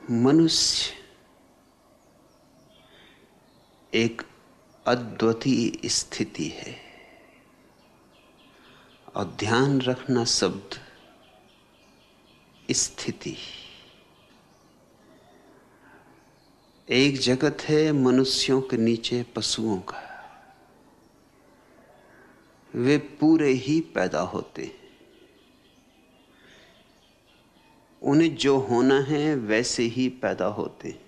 मनुष्य एक अद्वितीय स्थिति है और ध्यान रखना शब्द स्थिति। एक जगत है मनुष्यों के नीचे पशुओं का, वे पूरे ही पैदा होते हैं, उन्हें जो होना है वैसे ही पैदा होते हैं।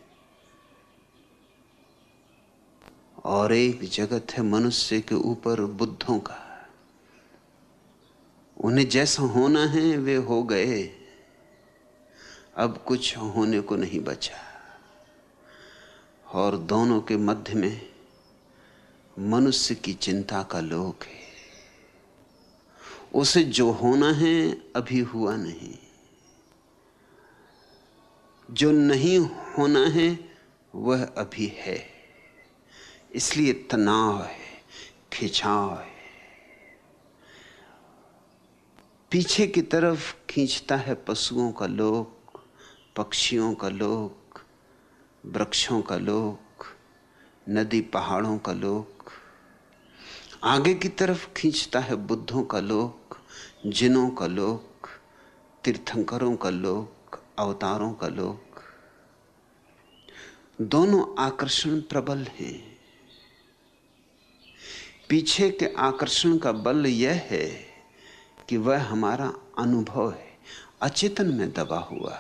और एक जगत है मनुष्य के ऊपर बुद्धों का, उन्हें जैसा होना है वे हो गए, अब कुछ होने को नहीं बचा। और दोनों के मध्य में मनुष्य की चिंता का लोक है। उसे जो होना है अभी हुआ नहीं, जो नहीं होना है वह अभी है। इसलिए तनाव है, खिंचाव है, पीछे की तरफ खींचता है पशुओं का लोक, पक्षियों का लोक, वृक्षों का लोक, नदी पहाड़ों का लोक। आगे की तरफ खींचता है बुद्धों का लोक, जिनों का लोक, तीर्थंकरों का लोक, अवतारों का लोक। दोनों आकर्षण प्रबल हैं। पीछे के आकर्षण का बल यह है कि वह हमारा अनुभव है, अचेतन में दबा हुआ।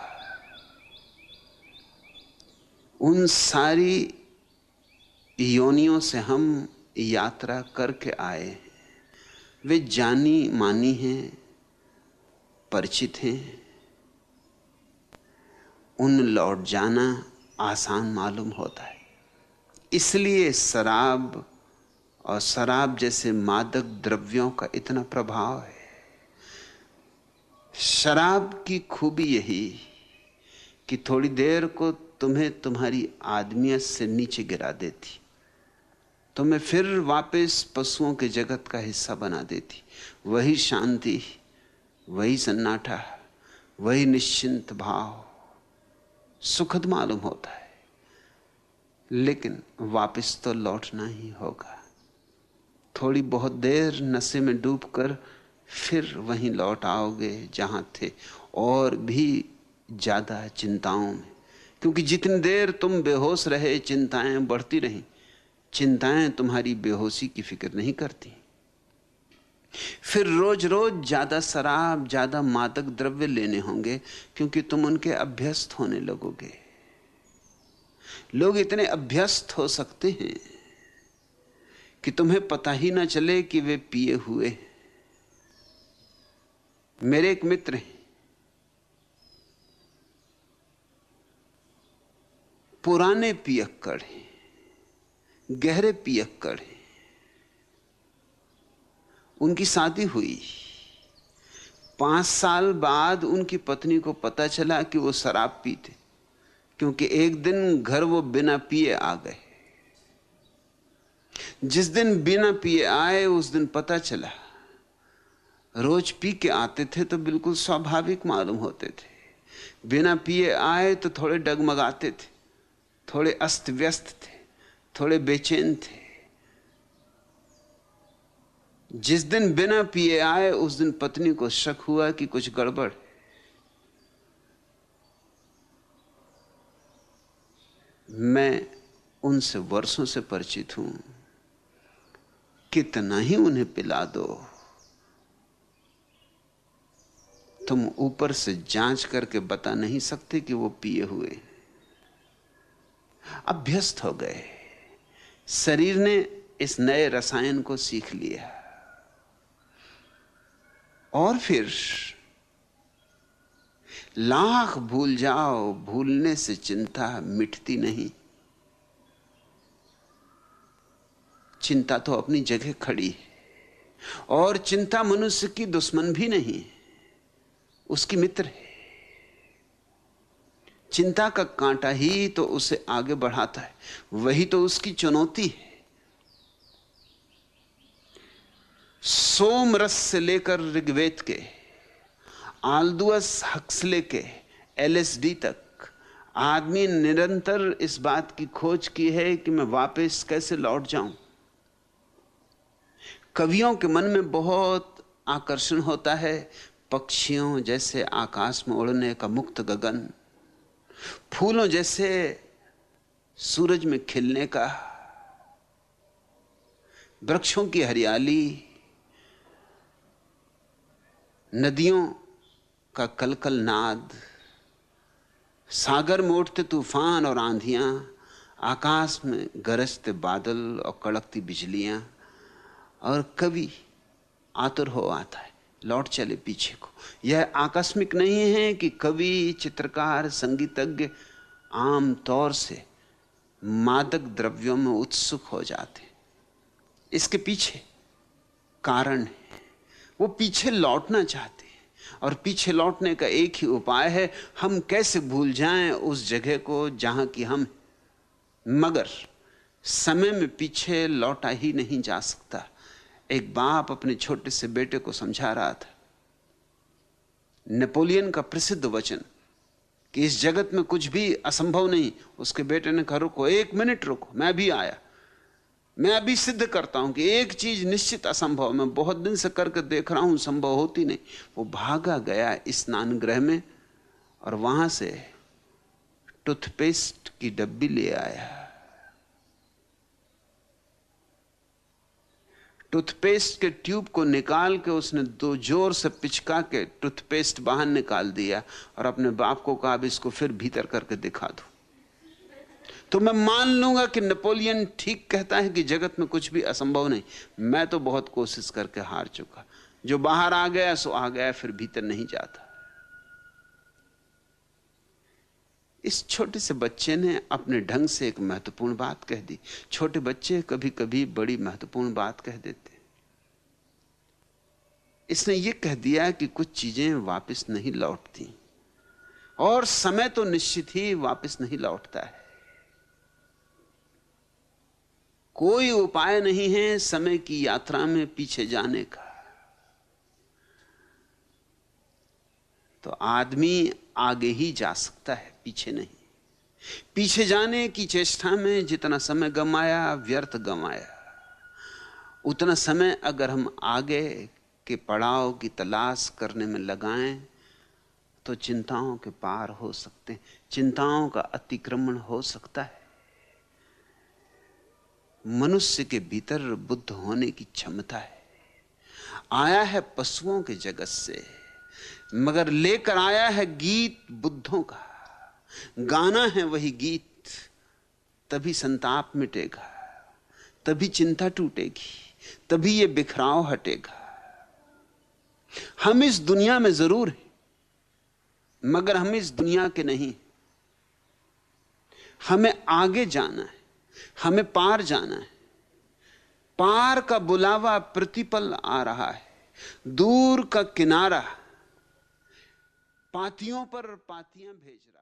उन सारी योनियों से हम यात्रा करके आए हैं, वे जानी मानी हैं, परिचित हैं। उन लौट जाना आसान मालूम होता है। इसलिए शराब और शराब जैसे मादक द्रव्यों का इतना प्रभाव है। शराब की खूबी यही कि थोड़ी देर को तुम्हें तुम्हारी आदमियत से नीचे गिरा देती, तुम्हें फिर वापस पशुओं के जगत का हिस्सा बना देती। वही शांति, वही सन्नाटा, वही निश्चिंत भाव सुखद मालूम होता है, लेकिन वापस तो लौटना ही होगा। थोड़ी बहुत देर नशे में डूबकर फिर वहीं लौट आओगे जहां थे, और भी ज्यादा चिंताओं में। क्योंकि जितनी देर तुम बेहोश रहे चिंताएं बढ़ती रहीं। चिंताएं तुम्हारी बेहोशी की फिक्र नहीं करती। फिर रोज रोज ज्यादा शराब, ज्यादा मादक द्रव्य लेने होंगे, क्योंकि तुम उनके अभ्यस्त होने लगोगे। लोग इतने अभ्यस्त हो सकते हैं कि तुम्हें पता ही ना चले कि वे पिए हुए। मेरे एक मित्र हैं, पुराने पियक्कड़ हैं, गहरे पियक्कड़ हैं। उनकी शादी हुई, 5 साल बाद उनकी पत्नी को पता चला कि वो शराब पीते, क्योंकि एक दिन घर वो बिना पिए आ गए। जिस दिन बिना पिए आए उस दिन पता चला। रोज पी के आते थे तो बिल्कुल स्वाभाविक मालूम होते थे, बिना पिए आए तो थोड़े डगमगाते थे, थोड़े अस्त व्यस्त थे, थोड़े बेचैन थे। जिस दिन बिना पिए आए उस दिन पत्नी को शक हुआ कि कुछ गड़बड़ है। मैं उनसे वर्षों से परिचित हूं। कितना ही उन्हें पिला दो, तुम ऊपर से जांच करके बता नहीं सकते कि वो पिए हुए। अभ्यस्त हो गए, शरीर ने इस नए रसायन को सीख लिया। और फिर लाख भूल जाओ, भूलने से चिंता मिटती नहीं। चिंता तो अपनी जगह खड़ी है, और चिंता मनुष्य की दुश्मन भी नहीं, उसकी मित्र है। चिंता का कांटा ही तो उसे आगे बढ़ाता है, वही तो उसकी चुनौती है। सोम रस से लेकर ऋग्वेद के, आल्दुअस हक्सले के एलएसडी तक, आदमी निरंतर इस बात की खोज की है कि मैं वापस कैसे लौट जाऊं। कवियों के मन में बहुत आकर्षण होता है पक्षियों जैसे आकाश में उड़ने का मुक्त गगन, फूलों जैसे सूरज में खिलने का, वृक्षों की हरियाली, नदियों का कलकल नाद, सागर में उठते तूफान और आंधियां, आकाश में गरजते बादल और कड़कती बिजलियां। और कवि आतुर हो आता है लौट चले पीछे को। यह आकस्मिक नहीं है कि कवि, चित्रकार, संगीतज्ञ आम तौर से मादक द्रव्यों में उत्सुक हो जाते। इसके पीछे कारण है, वो पीछे लौटना चाहते हैं। और पीछे लौटने का एक ही उपाय है, हम कैसे भूल जाएं उस जगह को जहां की हम। मगर समय में पीछे लौटा ही नहीं जा सकता। एक बाप अपने छोटे से बेटे को समझा रहा था नेपोलियन का प्रसिद्ध वचन कि इस जगत में कुछ भी असंभव नहीं। उसके बेटे ने कहा रुको, 1 मिनट रुको, मैं भी आया। मैं अभी सिद्ध करता हूं कि एक चीज निश्चित असंभव, मैं बहुत दिन से करके देख रहा हूं, संभव होती नहीं। वो भागा गया स्नान गृह में और वहां से टूथपेस्ट की डब्बी ले आया। टूथपेस्ट के ट्यूब को निकाल के उसने 2 जोर से पिचका के टूथपेस्ट बाहर निकाल दिया और अपने बाप को कहा अब इसको फिर भीतर करके दिखा दो। तो मैं मान लूंगा कि नेपोलियन ठीक कहता है कि जगत में कुछ भी असंभव नहीं। मैं तो बहुत कोशिश करके हार चुका। जो बाहर आ गया सो आ गया, फिर भीतर नहीं जाता। इस छोटे से बच्चे ने अपने ढंग से एक महत्वपूर्ण बात कह दी। छोटे बच्चे कभी कभी बड़ी महत्वपूर्ण बात कह देते। इसने यह कह दिया कि कुछ चीजें वापस नहीं लौटती और समय तो निश्चित ही वापस नहीं लौटता है। कोई उपाय नहीं है समय की यात्रा में पीछे जाने का। तो आदमी आगे ही जा सकता है, पीछे नहीं। पीछे जाने की चेष्टा में जितना समय गंवाया व्यर्थ गंवाया। उतना समय अगर हम आगे के पड़ाव की तलाश करने में लगाएं तो चिंताओं के पार हो सकते हैं, चिंताओं का अतिक्रमण हो सकता है। मनुष्य के भीतर बुद्ध होने की क्षमता है। आया है पशुओं के जगत से, मगर लेकर आया है गीत बुद्धों का। गाना है वही गीत, तभी संताप मिटेगा, तभी चिंता टूटेगी, तभी ये बिखराव हटेगा। हम इस दुनिया में जरूर हैं, मगर हम इस दुनिया के नहीं। हमें आगे जाना है, हमें पार जाना है। पार का बुलावा प्रतिपल आ रहा है। दूर का किनारा पातियों पर पातियां भेज रहा है।